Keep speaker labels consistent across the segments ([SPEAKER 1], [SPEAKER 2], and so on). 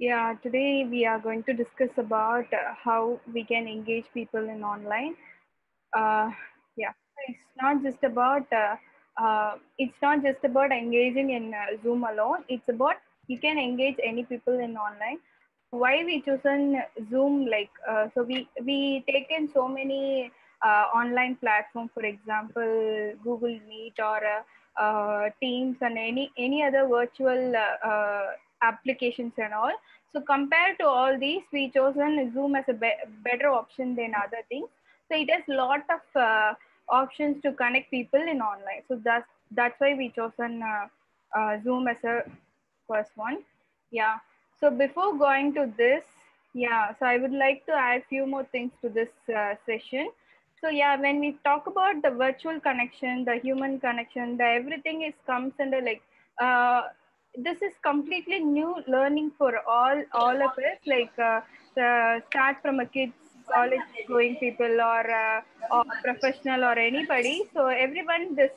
[SPEAKER 1] Yeah, today we are going to discuss about how we can engage people in online. Uh, yeah, it's not just about engaging in Zoom alone. It's about you can engage any people in online. Why we chosen Zoom? We taken so many online platform, for example, Google Meet or Teams and any other virtual applications and all. So compared to all these, we chosen Zoom as a better option than other things. So it has lot of options to connect people in online. So that's why we chosen Zoom as a first one. Yeah. So before going to this, yeah, so I would like to add few more things to this session. So yeah, when we talk about the virtual connection, the human connection, the everything is comes under this is completely new learning for all of us. The start from a kids, college going people, or professional or anybody. So everyone, this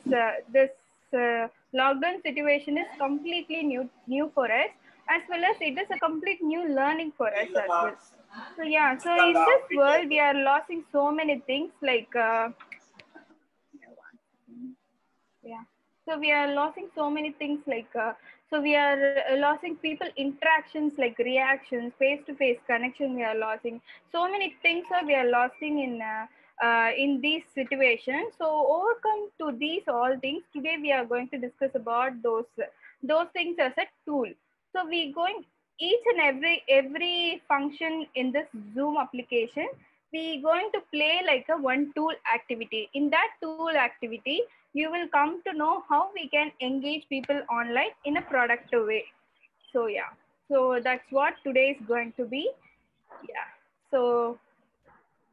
[SPEAKER 1] lockdown situation is completely new for us, as well as it is a complete new learning for us as well. So yeah, so in this world we are losing so many things yeah, so we are losing so many things so we are losing people interactions like reactions, face to face connection. We are losing so many things, so we are losing in these situations. So overcome to these all things, today we are going to discuss about those things as a tool. So we going each and every function in this Zoom application, we going to play like a one tool activity. In that tool activity, you will come to know how we can engage people online in a productive way. So yeah, so that's what today is going to be. Yeah, so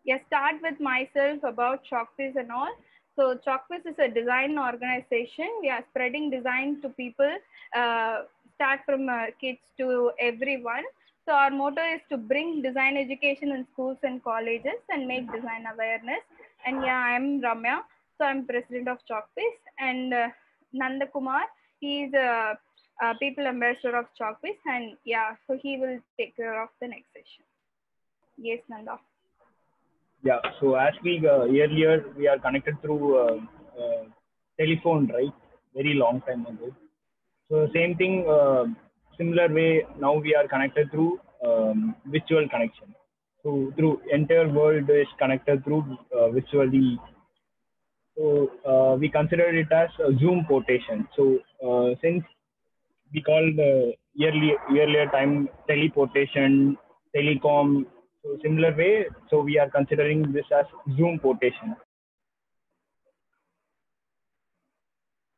[SPEAKER 1] yeah, start with myself about Chalkpiece and all. So Chalkpiece is a design organization. We are spreading design to people, uh, start from kids to everyone. So our motto is to bring design education in schools and colleges and make design awareness. And yeah, I'm Ramya. So I'm president of Chalkpiece, and Nanda Kumar, he is a people ambassador of Chalkpiece, and yeah, so he will take care of the next session. Yes, Nanda.
[SPEAKER 2] Yeah, so as we earlier we are connected through telephone, right? Very long time ago. So same thing, similar way. Now we are connected through virtual connection. So through entire world is connected through virtually. So we consider it as a Zoom quotation. So since we call the earlier time teleportation, telecom. So similar way, so we are considering this as Zoom quotation.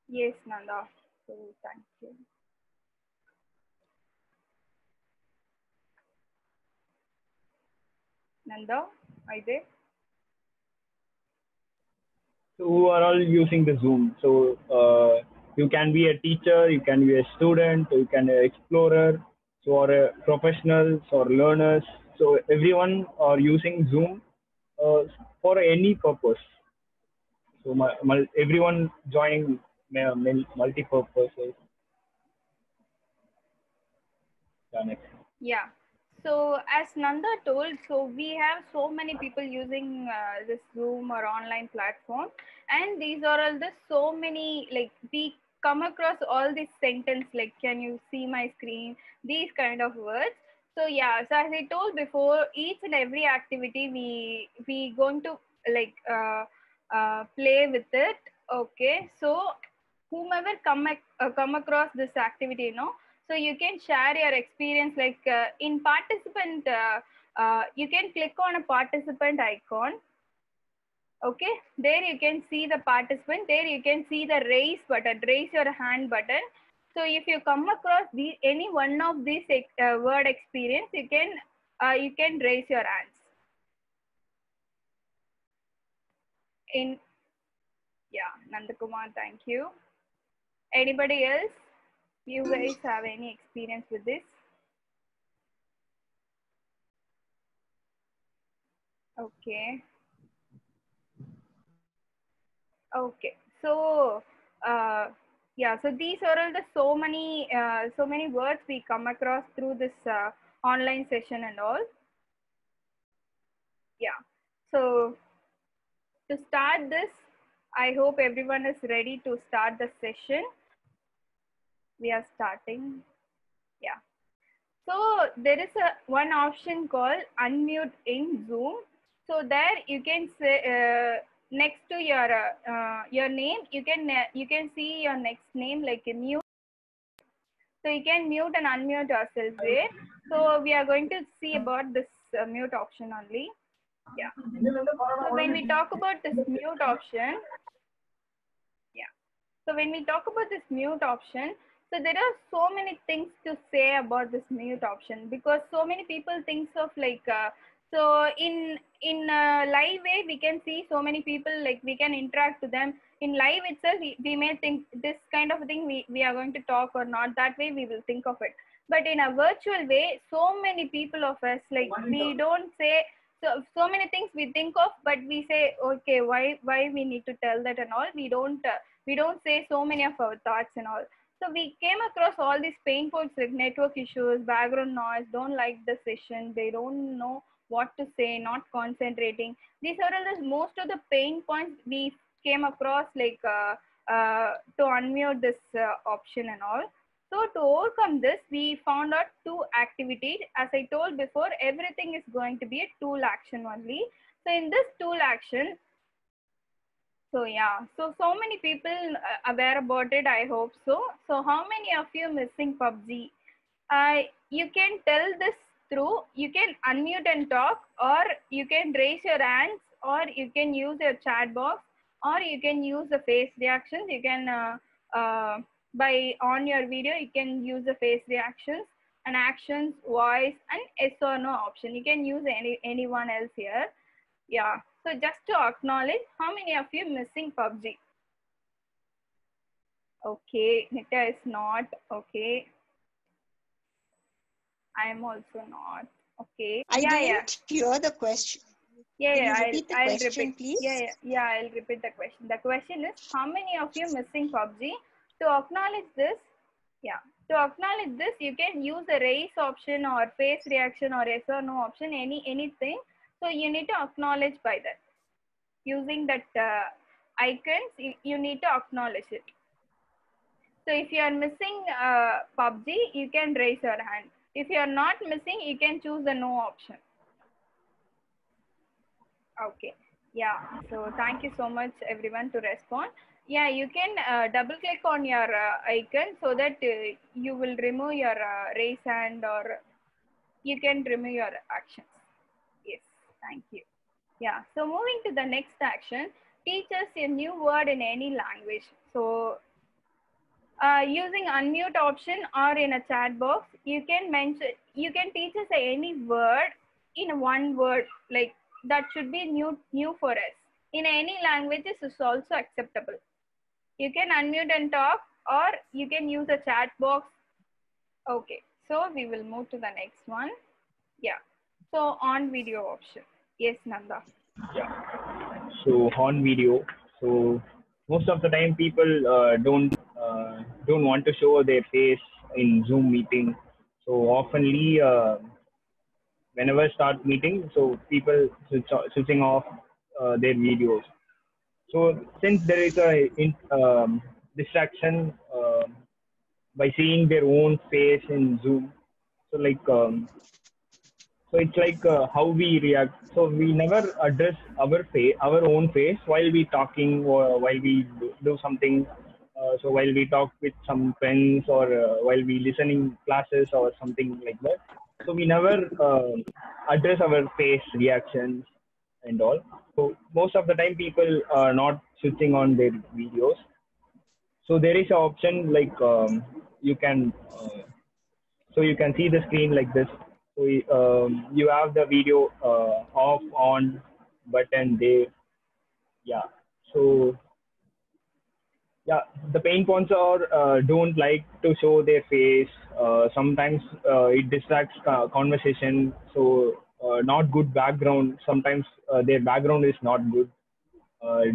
[SPEAKER 1] Yes, Nanda. So thank you. Nanda, are you there?
[SPEAKER 2] So who are all using the Zoom? So you can be a teacher, you can be a student, you can be an explorer, so or professionals or learners. So everyone are using Zoom uh, for any purpose. So everyone joining multi-purposes. Yeah, next.
[SPEAKER 1] Yeah. So as Nanda told, so we have so many people using this Zoom or online platform, and these are all the so many like we come across all these sentence like "Can you see my screen?" These kind of words. So yeah, so as I told before, each and every activity we going to play with it. Okay, so whomever come across this activity, so you can share your experience in participant. You can click on a participant icon. Okay, there you can see the participant. There you can see the raise button, raise your hand button. So if you come across any one of these word experience, you can raise your hands. In Yeah, Nandakumar, thank you. Anybody else? You guys have any experience with this? Okay. Okay. So, yeah. So these are all the so many words we come across through this online session and all. Yeah. So to start this, I hope everyone is ready to start the session. We are starting. Yeah. So there is one option called unmute in Zoom. So there you can say next to your name, you can see your next name like a mute. So you can mute and unmute yourself there. So we are going to see about this mute option only. Yeah. So when we talk about this mute option, yeah. So when we talk about this mute option, so there are so many things to say about this mute option, because so many people think of like so in live way we can see so many people, like we can interact to them in live itself. We may think this kind of thing we are going to talk or not, that way we will think of it. But in a virtual way, so many people of us, like we don't say so many things we think of, but we say okay, why we need to tell that and all. We don't say so many of our thoughts and all. So we came across all these pain points like network issues, background noise, don't like the session, they don't know what to say, not concentrating. These are all the most of the pain points we came across, like to unmute this option and all. So to overcome this, we found out two activities. As I told before, everything is going to be a tool action only. So in this tool action, so yeah, so many people aware about it, I hope so. So how many of you missing PUBG? You can tell this through, you can unmute and talk, or you can raise your hands, or you can use your chat box, or you can use the face reactions. You can, by on your video, you can use the face reactions and actions, voice, and yes or no option. You can use anyone else here. Yeah, so just to acknowledge, how many of you missing PUBG? Okay, Nitya is not. Okay, I am also not. Okay,
[SPEAKER 3] I didn't hear the question.
[SPEAKER 1] Yeah,
[SPEAKER 3] Can
[SPEAKER 1] yeah,
[SPEAKER 3] you repeat the question,
[SPEAKER 1] repeat.
[SPEAKER 3] please?
[SPEAKER 1] Yeah, I'll repeat the question. The question is, how many of you missing PUBG? To acknowledge this, yeah, to acknowledge this, you can use the raise option or face reaction or yes or no option, anything. So you need to acknowledge by that. Using that icons, you need to acknowledge it. So if you are missing PUBG, you can raise your hand. If you are not missing, you can choose the no option. Okay. Yeah. So thank you so much, everyone, to respond. Yeah, you can double click on your icon so that you will remove your raise hand, or you can remove your actions. Yes. Thank you. Yeah. So moving to the next action, teach us a new word in any language. So using unmute option or in a chat box, you can teach us any word in one word, like that should be new for us. In any languages is also acceptable. You can unmute and talk, or you can use a chat box. Okay, so we will move to the next one. Yeah, so on video option. Yes, Nanda.
[SPEAKER 2] Yeah. So on video, so most of the time people don't want to show their face in Zoom meeting. So oftenly, whenever start meeting, so people switching off their videos. So since there is a distraction by seeing their own face in Zoom, so so it's like how we react. So we never address our own face while we talking or while we do something. So while we talk with some friends or while we listening classes or something like that. So we never address our face reactions and all. So most of the time people are not switching on their videos. So there is an option like you can so you can see the screen like this. So you have the video off on button there. Yeah. So yeah, the pain points are don't like to show their face. Sometimes it distracts conversation. So not good background. Sometimes their background is not good.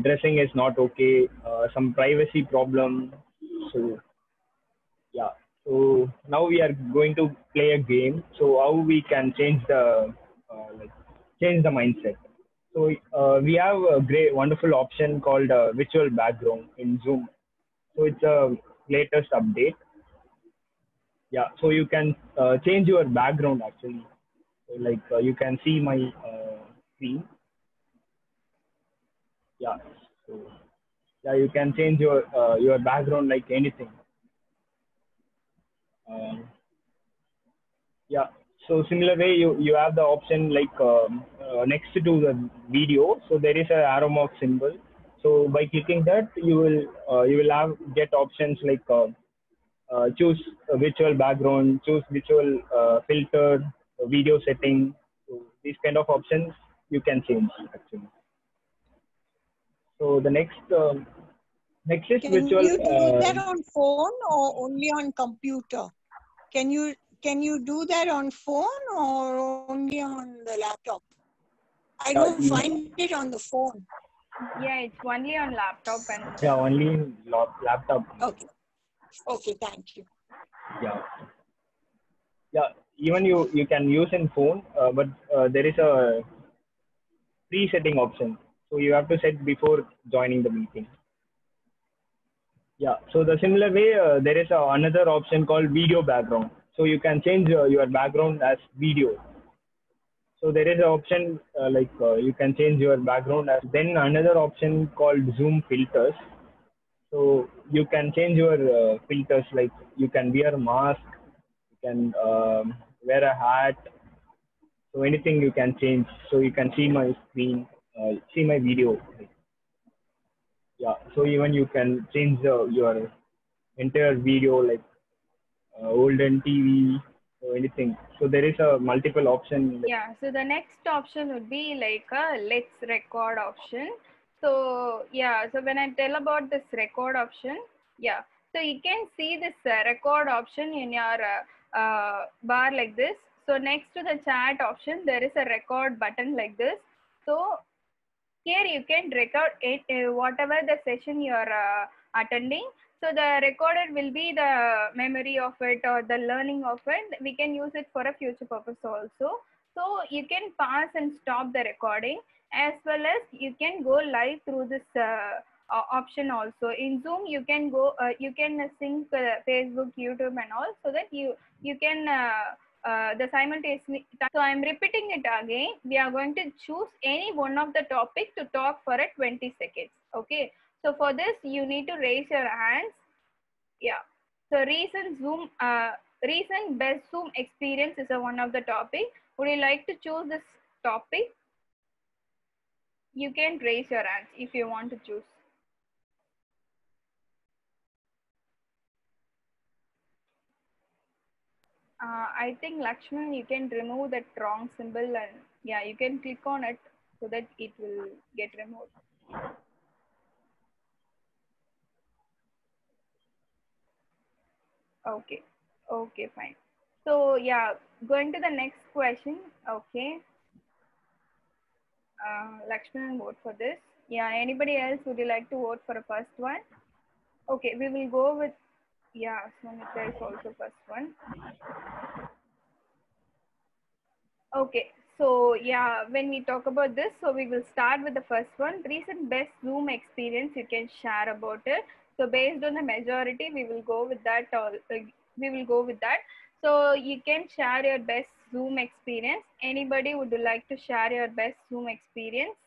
[SPEAKER 2] Dressing is not okay. Some privacy problem. So yeah. So now we are going to play a game. So how we can change the like change the mindset. So we have a great wonderful option called virtual background in Zoom. So it's a latest update. Yeah. So you can change your background actually. So like you can see my screen. Yeah. So yeah, you can change your background like anything. Um, Yeah. So similar way, you have the option like next to the video. So there is a arrow mark symbol. So by clicking that, you will have get options like choose a virtual background, choose virtual filter, video setting. So these kind of options you can change actually. So the next is
[SPEAKER 3] Can
[SPEAKER 2] virtual.
[SPEAKER 3] you do that on phone or only on computer? Can you do that on phone or only on the laptop? I don't find it on the phone.
[SPEAKER 1] Yeah, it's only on laptop and
[SPEAKER 2] Yeah, only in laptop.
[SPEAKER 3] Okay. Okay, thank you.
[SPEAKER 2] Yeah. Yeah, even you can use in phone, but there is a pre-setting option, so you have to set before joining the meeting. Yeah, so the similar way, there is another option called video background, so you can change your background as video. So there is an option like you can change your background as, then another option called zoom filters. So you can change your filters, like you can wear a mask, you can wear a hat. So anything you can change. So you can see my screen, see my video. Yeah. So even you can change your entire video, like olden TV or anything. So there is a multiple option.
[SPEAKER 1] yeah, so the next option would be like a let's record option. So yeah, so when I tell about this record option, yeah, so you can see this record option in your bar like this. So next to the chat option, there is a record button like this. So here you can record it, whatever the session you are attending. So the recorded will be the memory of it or the learning of it. We can use it for a future purpose also. So you can pause and stop the recording, as well as you can go live through this option also. In Zoom, you can go, you can sync Facebook, YouTube, and all, so that you can the simultaneously. So I'm repeating it again. We are going to choose any one of the topic to talk for a 20 seconds. Okay. So for this, you need to raise your hands. Yeah. So recent best Zoom experience is a one of the topic. Would you like to choose this topic? You can raise your hands if you want to choose. I think Lakshman, you can remove that wrong symbol, and yeah, you can click on it so that it will get removed. Okay. Okay, fine. So yeah, going to the next question. Okay. Lakshman, vote for this. Yeah, anybody else would you like to vote for a first one? Okay, we will go with, yeah, Sunita is also first one. Okay, so yeah, when we talk about this, so we will start with the first one. Recent best Zoom experience you can share about it. So based on the majority, we will go with that. We will go with that. So you can share your best Zoom experience. Anybody would like to share your best Zoom experience?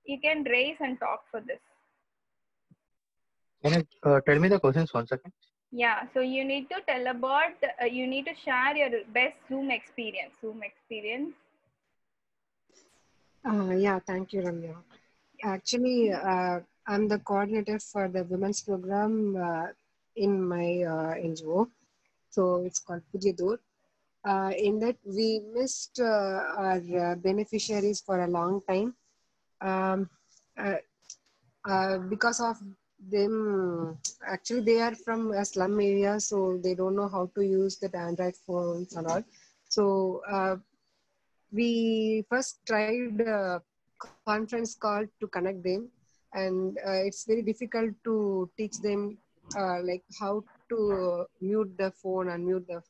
[SPEAKER 1] You can raise and talk for this.
[SPEAKER 4] Can you tell me the questions 1 second?
[SPEAKER 1] Yeah, so you need to tell about, you need to share your best Zoom experience. Zoom experience.
[SPEAKER 5] Yeah, thank you, Ramya. Actually, I'm the coordinator for the women's program in my NGO. So it's called Pujidur. In that, we missed our beneficiaries for a long time. Um, because of them, actually, they are from a slum area, so they don't know how to use the Android phones and all. So we first tried a conference call to connect them, and it's very difficult to teach them like how to to mute the phone, unmute the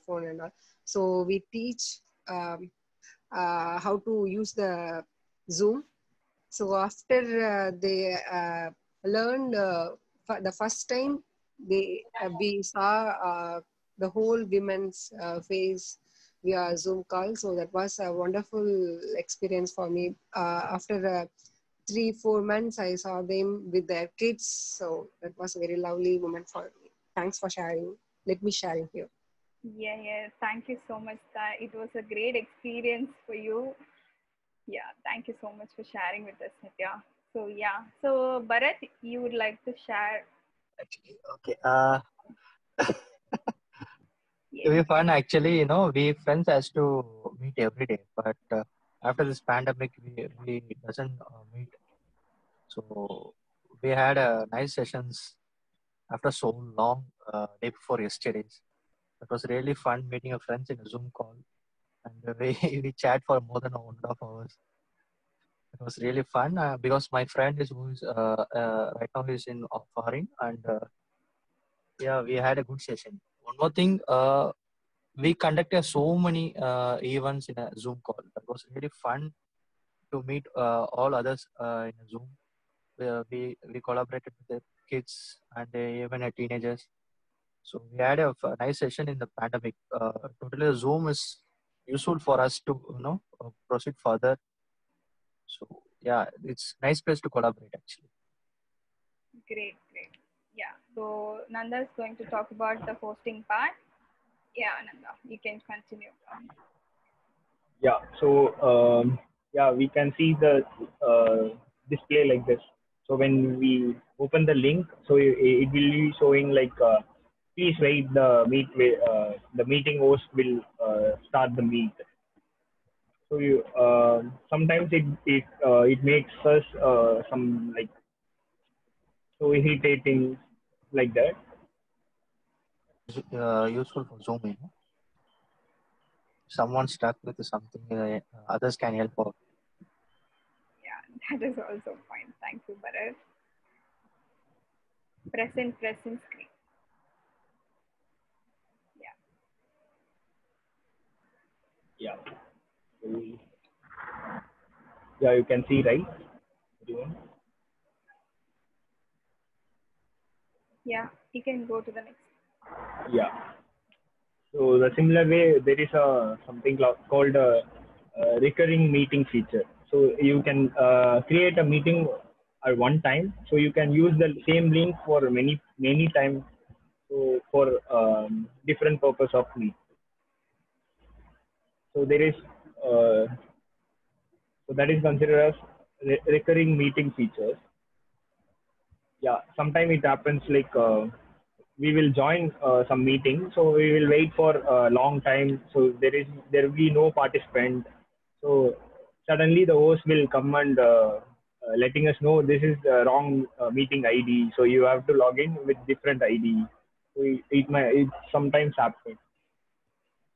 [SPEAKER 5] phone and all. So we teach how to use the Zoom. So after they learned the first time, we saw the whole women's face via Zoom call. So that was a wonderful experience for me. After 3-4 months, I saw them with their kids. So that was a very lovely moment for me. Thanks for sharing. Let me share it here.
[SPEAKER 1] Yeah. Thank you so much. It was a great experience for you. Yeah, thank you so much for sharing with us, Nitya. So yeah, so Bharat, you would like to share?
[SPEAKER 4] Actually, okay. To
[SPEAKER 1] Yes.
[SPEAKER 4] be fun, actually, we friends has to meet every day, but after this pandemic, we doesn't meet. So we had nice sessions after so long, day before yesterday's. It was really fun meeting a friends in a Zoom call, and we chat for more than 1.5 hours. It was really fun because my friend is who is right now is in foreign, and yeah, we had a good session. One more thing, we conducted so many events in a Zoom call. That was really fun to meet all others in a Zoom. We collaborated with the kids and even teenagers. So we had a nice session in the pandemic. Totally, Zoom is useful for us to proceed further. So yeah, it's nice place to collaborate actually.
[SPEAKER 1] Great. Yeah, so Nanda is going to talk about the hosting part. Yeah, Nanda, you can continue.
[SPEAKER 2] Yeah. So yeah, we can see the display like this. So when we open the link, so it will be showing like please wait. The meeting host will start the meet. So you sometimes it makes us some like so irritating like that.
[SPEAKER 4] Useful for Zoom. Someone stuck with something, others can help out.
[SPEAKER 1] Yeah, that is also fine. Thank you, Bharat. Present screen. Yeah.
[SPEAKER 2] Yeah. So, yeah, you can see, right? Everyone?
[SPEAKER 1] Yeah, you can go to the next.
[SPEAKER 2] Yeah. So the similar way, there is something called a recurring meeting feature. So you can create a meeting at one time. So you can use the same link for many times. So for different purpose of meet. So there is so that is considered as recurring meeting features. Yeah, sometimes it happens like we will join some meeting, so we will wait for a long time. So there will be no participant. So suddenly the host will come and letting us know this is the wrong meeting ID. So you have to log in with different ID. So it sometimes happens.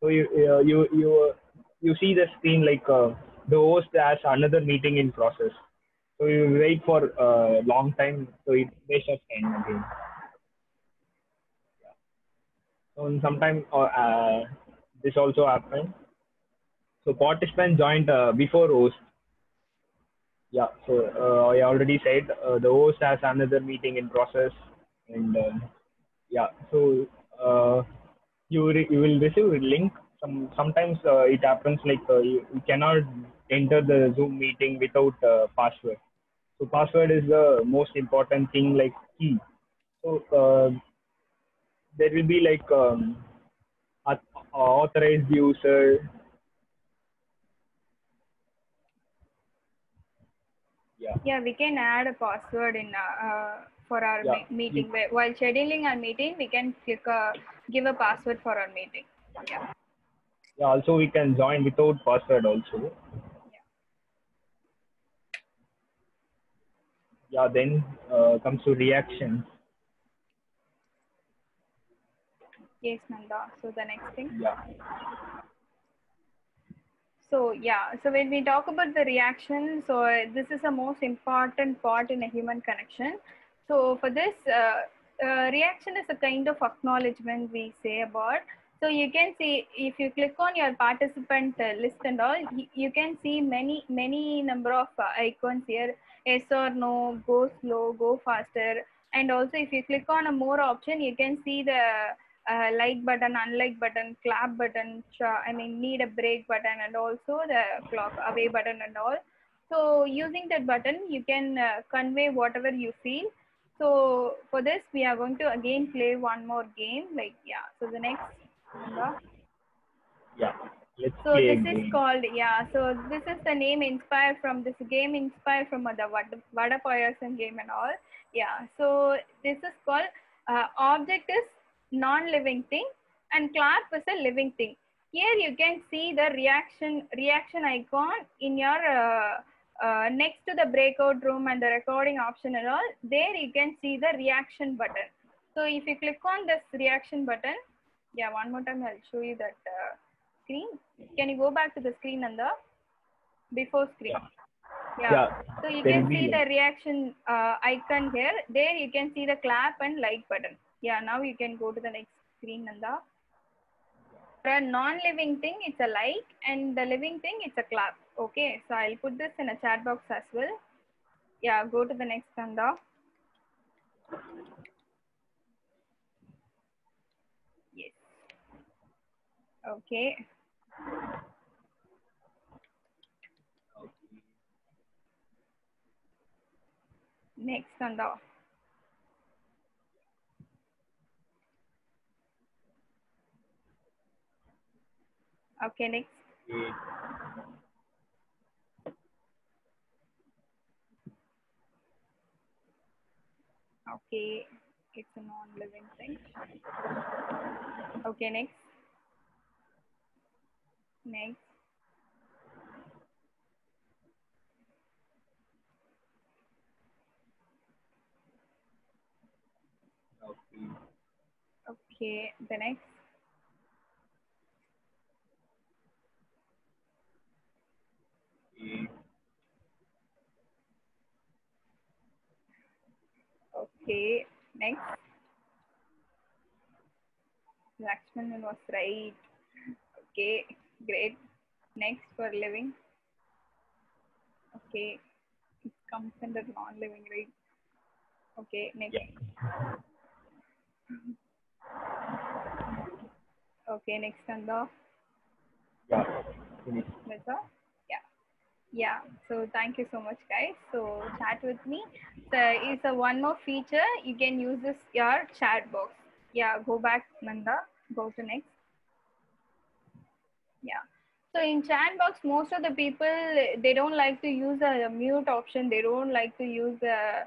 [SPEAKER 2] So you see the screen like the host has another meeting in process. So you wait for a long time, so it wastes of time again. So sometimes this also happens. So participant joined before host. Yeah. So I already said the host has another meeting in process, and yeah. So you will receive a link. Sometimes it happens like you cannot enter the Zoom meeting without password. So password is the most important thing, like key. So there will be like authorized user. Yeah,
[SPEAKER 1] Yeah, we can add a password in for our
[SPEAKER 2] yeah.
[SPEAKER 1] meeting. While scheduling our meeting, we can give a password for our meeting. Yeah.
[SPEAKER 2] Yeah. Also, we can join without password also. Yeah. Then comes to reactions.
[SPEAKER 1] Yes, Nanda. So the next thing.
[SPEAKER 2] Yeah.
[SPEAKER 1] So yeah, so when we talk about the reaction, so this is the most important part in a human connection. So for this, reaction is a kind of acknowledgement we say about. So you can see if you click on your participant list and all, you can see many number of icons here. Yes or no, go slow, go faster. And also if you click on a more option, you can see the like button, unlike button, clap button, I mean need a break button, and also the clock away button and all. So using that button, you can convey whatever you feel. So for this, we are going to again play one more game. Like, yeah. So the next, Nanda.
[SPEAKER 2] Yeah, let's
[SPEAKER 1] So
[SPEAKER 2] play a
[SPEAKER 1] this is
[SPEAKER 2] game.
[SPEAKER 1] called, yeah. So this is the name inspired from this game, inspired from the Vada Payasan game and all. Yeah. So this is called object is non-living thing and clap is a living thing. Here you can see the reaction icon in your next to the breakout room and the recording option and all. There you can see the reaction button. So if you click on this reaction button, yeah, one more time I'll show you that screen. Can you go back to the screen and the before screen? Yeah. So you can see the reaction icon here. There you can see the clap and like button. Yeah, now you can go to the next screen, Nanda. For a non-living thing, it's a like, and the living thing, it's a clap. Okay, so I'll put this in a chat box as well. Yeah, go to the next, Nanda. Yes. Okay. Next, Nanda. Okay, next. Okay, it's a non-living thing. Okay, next. Next. Okay, the next. Okay, next. Lakshman was right. Okay, great. Next for living. Okay, it comes under non-living, right? Okay, next. Okay, next under.
[SPEAKER 2] Yeah.
[SPEAKER 1] That's all? Yeah. Yeah. So thank you so much, guys. So chat with me. So it's a one more feature. You can use this your chat box. Yeah. Go back, Nanda. Go to next. Yeah. So in chat box, most of the people, they don't like to use a mute option. They don't like to use a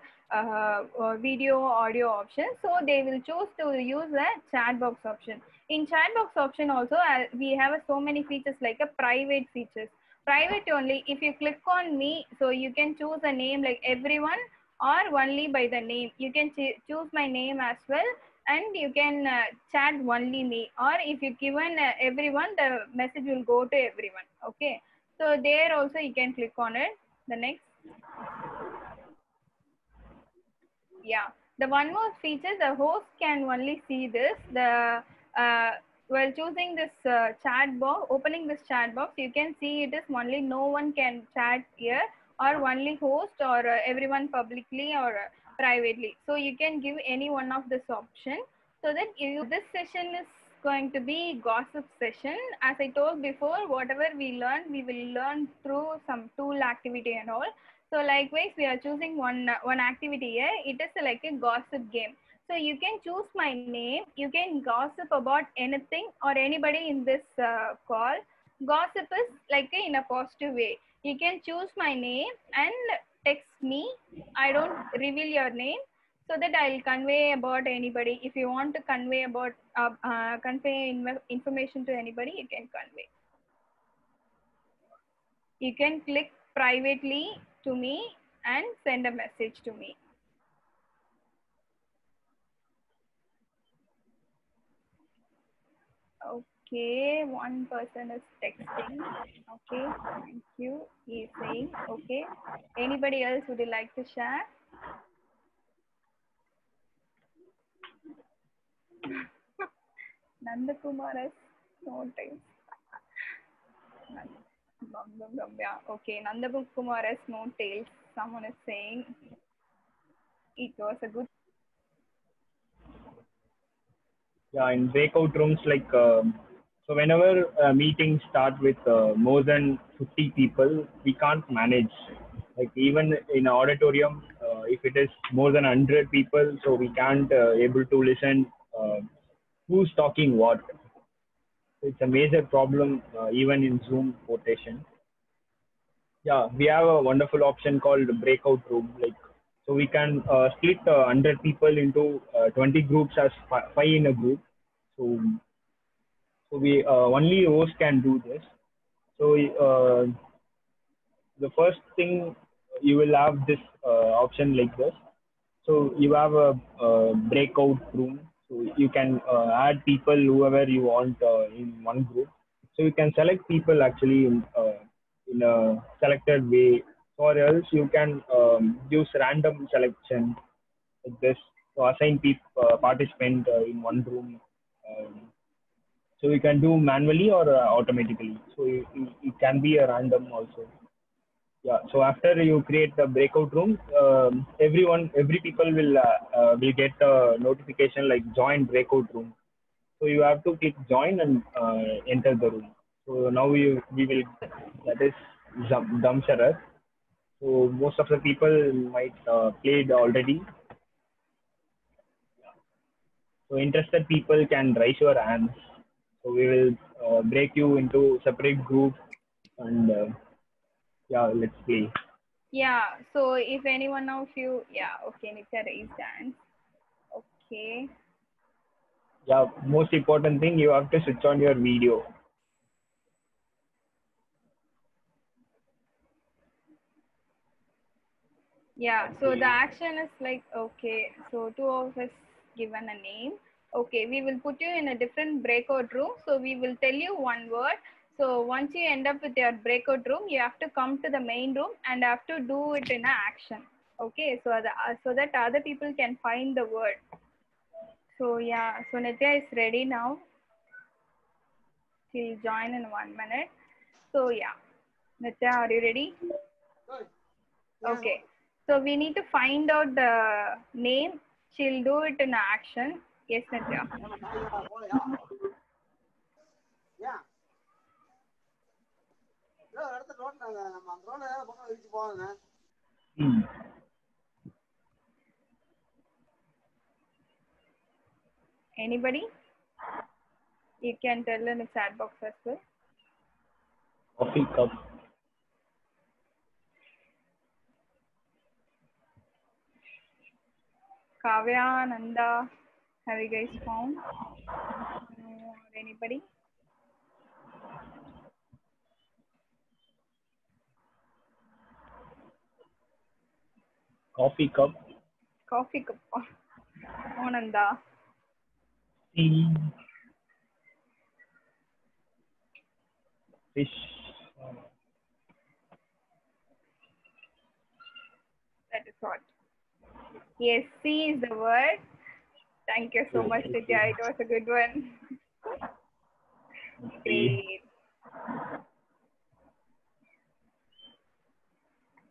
[SPEAKER 1] video audio option. So they will choose to use the chat box option. In chat box option also, we have so many features like a private features. Private only, if you click on me, so you can choose a name like everyone or only by the name. You can choose my name as well, and you can chat only me, or if you given everyone, the message will go to everyone. Okay, so there also you can click on it. The next, yeah, the one more feature, the host can only see this. The while choosing this chat box, opening this chat box, you can see it is only no one can chat here, or only host, or everyone publicly or privately. So you can give any one of this option. So that this session is going to be gossip session. As I told before, whatever we learn, we will learn through some tool activity and all. So likewise, we are choosing one activity here. It is like a gossip game. So you can choose my name. You can gossip about anything or anybody in this call. Gossip is like in a positive way. You can choose my name and text me. I don't reveal your name, so that I'll convey about anybody. If you want to convey about information to anybody, you can convey. You can click privately to me and send a message to me. Okay, one person is texting. Okay, thank you. He's saying, okay. Anybody else would you like to share? Nandakumar has no tails. Yeah, okay. Nandakumar has no tails. Someone is saying it was a good.
[SPEAKER 2] Yeah, in breakout rooms, like so, whenever meetings start with more than 50 people, we can't manage. Like even in an auditorium, if it is more than 100 people, so we can't able to listen who's talking what. It's a major problem even in Zoom quotation. Yeah, we have a wonderful option called breakout room. Like so, we can split 100 people into 20 groups as five in a group. So we only host can do this. So the first thing you will have this option like this. So you have a breakout room. So you can add people whoever you want in one group. So you can select people actually in a selected way, or else you can use random selection like this. So assign participant in one room. So you can do manually or automatically. So it can be a random also. Yeah. So after you create the breakout room, every people will get a notification like join breakout room. So you have to click join and enter the room. So now we will that is Damsharar. So most of the people might played already. So interested people can raise your hands. So we will break you into separate groups and yeah, let's play.
[SPEAKER 1] Yeah. So if anyone of you, yeah, okay, Nitya raised hands. Okay.
[SPEAKER 2] Yeah, most important thing you have to switch on your video.
[SPEAKER 1] Yeah, so the action is like, okay, so two of us given a name. Okay, we will put you in a different breakout room. So we will tell you one word. So once you end up with your breakout room, you have to come to the main room and have to do it in a action. Okay, so so that other people can find the word. So yeah, so Nitya is ready now. She'll join in 1 minute. So yeah, Nitya, are you ready?
[SPEAKER 5] Yeah.
[SPEAKER 1] Okay. So we need to find out the name. She'll do it in action. Yes, Nitya.
[SPEAKER 5] Yeah.
[SPEAKER 1] Anybody? You can tell in the chat box as well.
[SPEAKER 2] Coffee cup.
[SPEAKER 1] Kavya, Nanda, have you guys found? No, or anybody?
[SPEAKER 2] Coffee cup.
[SPEAKER 1] Coffee cup. Oh, Nanda.
[SPEAKER 2] Tea. Fish.
[SPEAKER 1] That is what. Yes, C is the word. Thank you so much, Nitya. It was a good one. Great.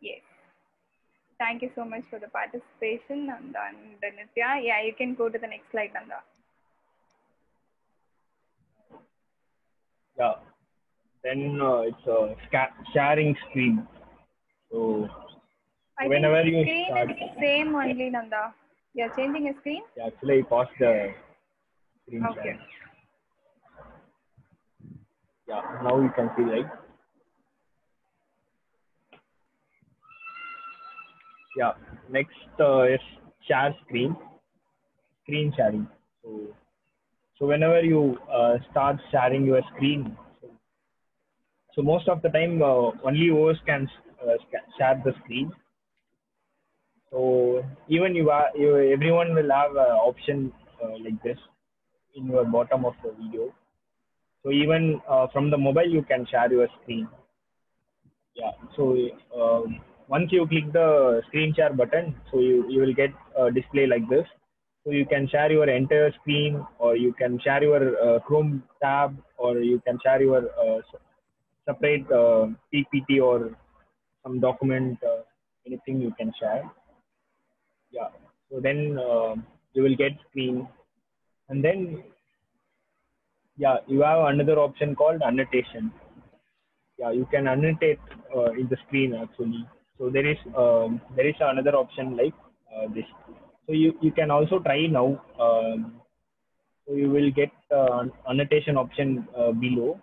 [SPEAKER 1] Yes. Thank you so much for the participation, Nanda and Nitya. Yeah, you can go to the next slide, Nanda.
[SPEAKER 2] Yeah. Then it's a sharing screen. So
[SPEAKER 1] I
[SPEAKER 2] whenever
[SPEAKER 1] think
[SPEAKER 2] you
[SPEAKER 1] screen
[SPEAKER 2] start,
[SPEAKER 1] is same only, Nanda. You're changing a screen?
[SPEAKER 2] yeah, actually I paused the screen
[SPEAKER 1] Okay.
[SPEAKER 2] sharing. Yeah, now you can see right. Yeah. Next is share screen sharing. So whenever you start sharing your screen, so most of the time only host can share the screen. So even everyone will have an option like this in your bottom of the video. So even from the mobile you can share your screen. Yeah. So once you click the screen share button, so you will get a display like this. So you can share your entire screen, or you can share your Chrome tab, or you can share your separate PPT or some document, anything you can share. Yeah. So then you will get screen, and then yeah, you have another option called annotation. Yeah, you can annotate in the screen actually. So there is another option like this. So you can also try now. So you will get annotation option below.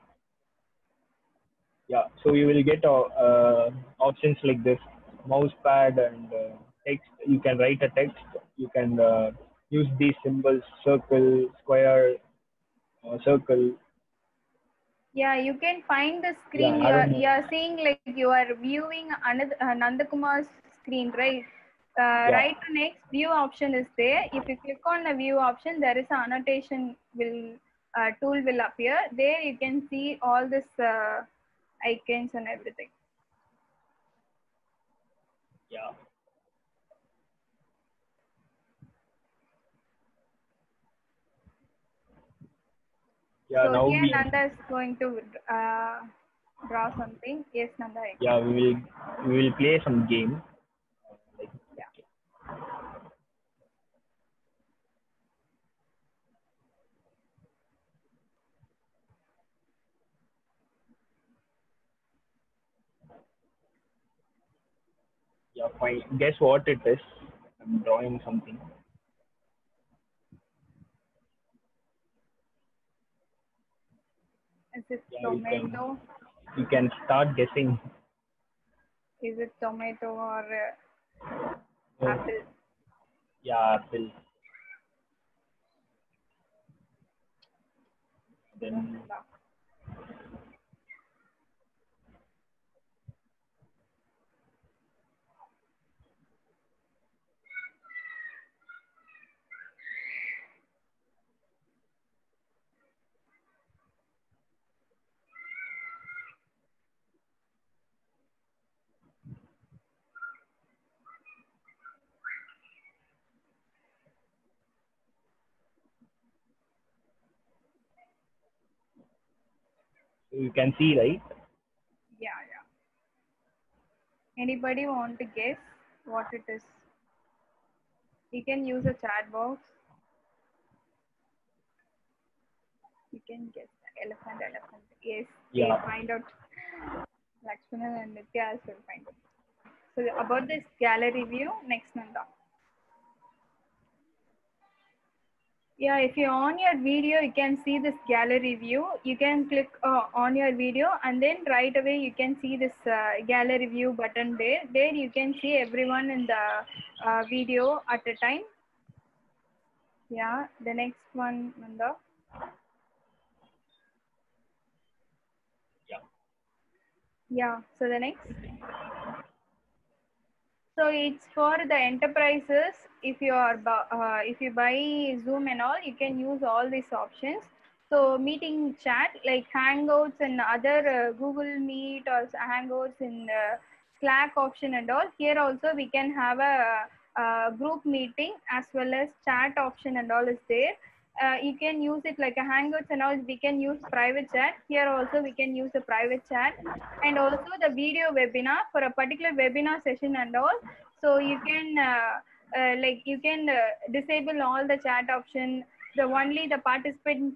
[SPEAKER 2] Yeah, so you will get options like this: mouse pad and text. You can write a text. You can use these symbols: circle, square, circle.
[SPEAKER 1] Yeah, you can find the
[SPEAKER 2] Yeah,
[SPEAKER 1] screen.
[SPEAKER 2] I don't know.
[SPEAKER 1] You're seeing like you are viewing another Nandakumar's screen, right?
[SPEAKER 2] Yeah,
[SPEAKER 1] Right to next view option is there. If you click on the view option, there is an annotation tool will appear. There you can see all this icons and everything.
[SPEAKER 2] yeah. Yeah,
[SPEAKER 1] So
[SPEAKER 2] now
[SPEAKER 1] here
[SPEAKER 2] we
[SPEAKER 1] Nanda is going to draw something. Yes, Nanda.
[SPEAKER 2] yeah we will play some game. Like,
[SPEAKER 1] Yeah.
[SPEAKER 2] yeah, fine. Guess what it is? I'm drawing something.
[SPEAKER 1] Is it
[SPEAKER 2] Yeah,
[SPEAKER 1] tomato?
[SPEAKER 2] you can start guessing.
[SPEAKER 1] Is it tomato or
[SPEAKER 2] Oh,
[SPEAKER 1] apple?
[SPEAKER 2] yeah, apple. Then you can see, right?
[SPEAKER 1] Yeah, yeah. Anybody want to guess what it is? You can use a chat box. You can guess elephant, elephant. Yes, they
[SPEAKER 2] Yeah.
[SPEAKER 1] find out. Lakshmana and Nitya as will find out. So about this gallery view, next Nanda. Yeah, if you're on your video, you can see this gallery view. You can click on your video, and then right away you can see this gallery view button there. There you can see everyone in the video at a time. Yeah, the next one, Nanda.
[SPEAKER 2] Yeah.
[SPEAKER 1] Yeah, so the next. So it's for the enterprises. If you buy Zoom and all, you can use all these options. So meeting chat like Hangouts and other Google Meet or Hangouts in Slack option and all. Here also we can have a group meeting as well as chat option and all is there. You can use it like a Hangouts and all. We can use private chat. Here also we can use a private chat, and also the video webinar for a particular webinar session and all. So you can disable all the chat option. The only the participant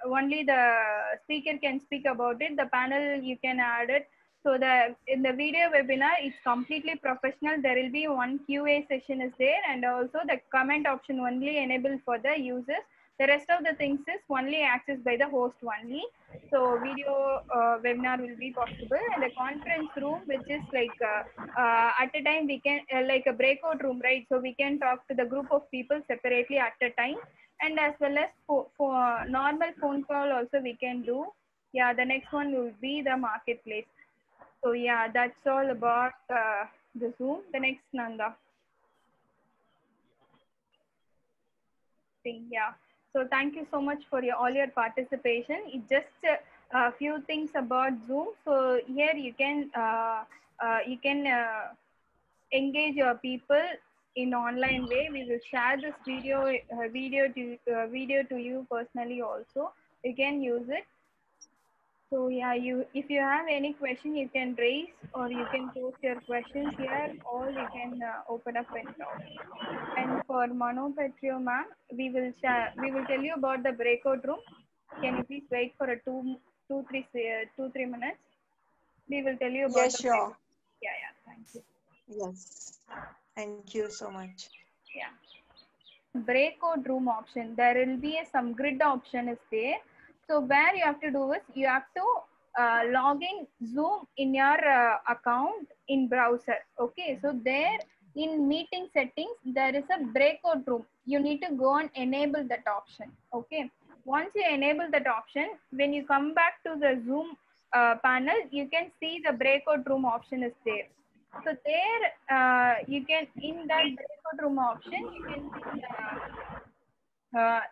[SPEAKER 1] only the speaker can speak about it. The panel you can add it. So the in the video webinar it's completely professional. There will be one QA session is there, and also the comment option only enabled for the users. The rest of the things is only accessed by the host only. So video webinar will be possible, and the conference room, which is like at a time we can like a breakout room, right? So we can talk to the group of people separately at a time, and as well as for normal phone call also we can do. Yeah, the next one will be the marketplace. So yeah, that's all about the Zoom. The next Nanda thing. Yeah. So thank you so much for all your participation. It just a few things about Zoom. So here you can engage your people in online way. We will share this video to you personally also. You can use it. So yeah, if you have any question, you can raise or you can post your questions here, or you can open up and talk. And for Mano Petrio ma'am, we will tell you about the breakout room. Can you please wait for a 2-3 minutes? We will tell you about
[SPEAKER 3] Yes,
[SPEAKER 1] the
[SPEAKER 3] sure.
[SPEAKER 1] breakout. Yeah, thank you.
[SPEAKER 3] Yes. Thank you so much.
[SPEAKER 1] Yeah. Breakout room option. There will be some grid option is there. So where you have to do is you have to log in Zoom in your account in browser. Okay. So there in meeting settings, there is a breakout room. You need to go and enable that option. Okay. Once you enable that option, when you come back to the Zoom panel, you can see the breakout room option is there. So there you can, in that breakout room option, you can see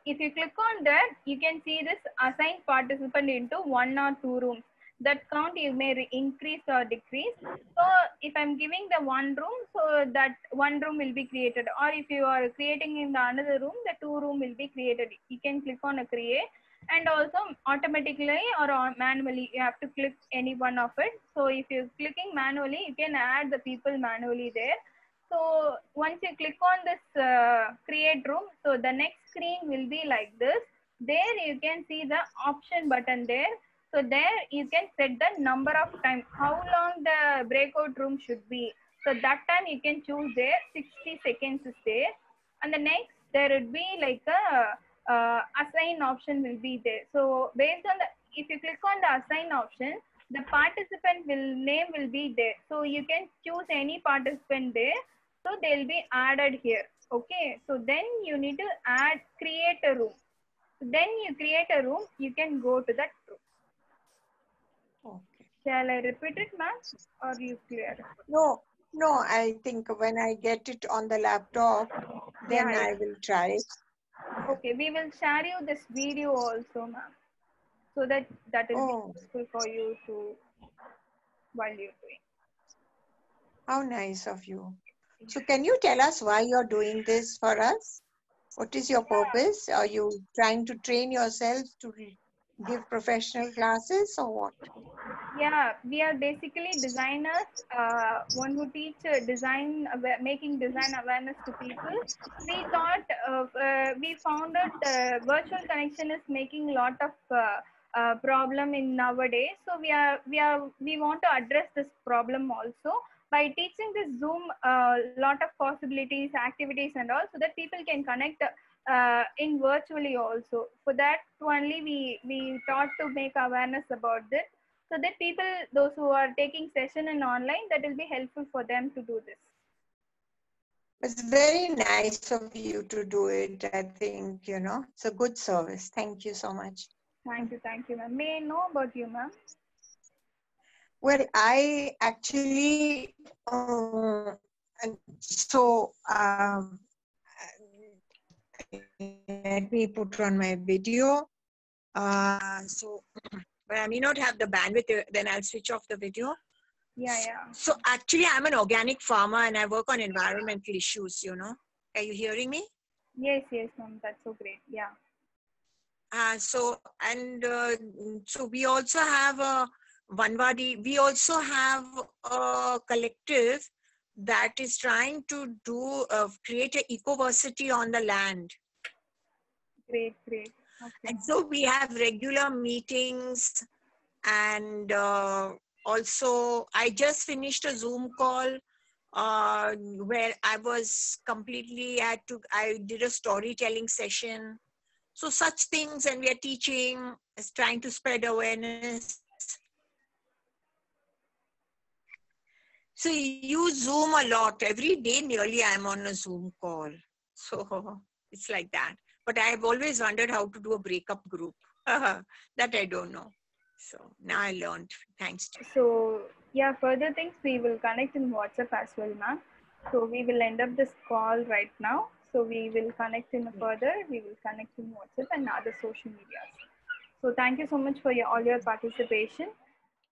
[SPEAKER 1] if you click on that, you can see this assign participant into 1 or 2 rooms. That count you may increase or decrease. So if I'm giving the 1 room, so that 1 room will be created. Or if you are creating in the another room, the 2 room will be created. You can click on a create, and also automatically or manually you have to click any one of it. So if you're clicking manually, you can add the people manually there. So once you click on this create room, so the next screen will be like this. There you can see the option button there. So there you can set the number of time, how long the breakout room should be. So that time you can choose there, 60 seconds is there. And the next there would be like a assign option will be there. So based on the, if you click on the assign option, the participant name will be there. So you can choose any participant there. So they'll be added here. Okay. So then you need to create a room. Then you create a room, you can go to that room.
[SPEAKER 3] Okay.
[SPEAKER 1] Shall I repeat it, ma'am? Or you clear?
[SPEAKER 3] No, I think when I get it on the laptop, then
[SPEAKER 1] Yeah,
[SPEAKER 3] I will try it.
[SPEAKER 1] Okay, we will share you this video also, ma'am. So that will be useful for you to while you're doing.
[SPEAKER 3] How nice of you. So can you tell us why you're doing this for us? What is your purpose? Are you trying to train yourself to give professional classes or what?
[SPEAKER 1] Yeah, we are basically designers, one who teach making design awareness to people. We thought we found that virtual connection is making a lot of problem in nowadays. So we want to address this problem also by teaching this Zoom lot of possibilities, activities, and all, so that people can connect in virtually also. For that only we thought to make awareness about this, so that people, those who are taking session in online, that will be helpful for them to do this.
[SPEAKER 3] It's very nice of you to do it. I think, it's a good service. Thank you so much.
[SPEAKER 1] Thank you, ma'am. May I know about you, ma'am?
[SPEAKER 3] Well, I actually, let me put on my video. But I may not have the bandwidth, then I'll switch off the video.
[SPEAKER 1] Yeah.
[SPEAKER 3] So actually, I'm an organic farmer and I work on environmental issues, Are you hearing me?
[SPEAKER 1] Yes, ma'am. That's so great. Yeah.
[SPEAKER 3] So we also have a Vanwadi. We also have a collective that is trying to create an ecoversity on the land.
[SPEAKER 1] Great. Okay.
[SPEAKER 3] And so we have regular meetings, and also I just finished a Zoom call where I was I did a storytelling session. So such things, and we are teaching, is trying to spread awareness. So you use Zoom a lot. Every day nearly I'm on a Zoom call. So it's like that. But I've always wondered how to do a breakup group. That I don't know. So now I learned, thanks to you.
[SPEAKER 1] So yeah, further things we will connect in WhatsApp as well, ma'am. So we will end up this call right now. So we will connect in further. We will connect in WhatsApp and other social medias. So thank you so much for all your participation.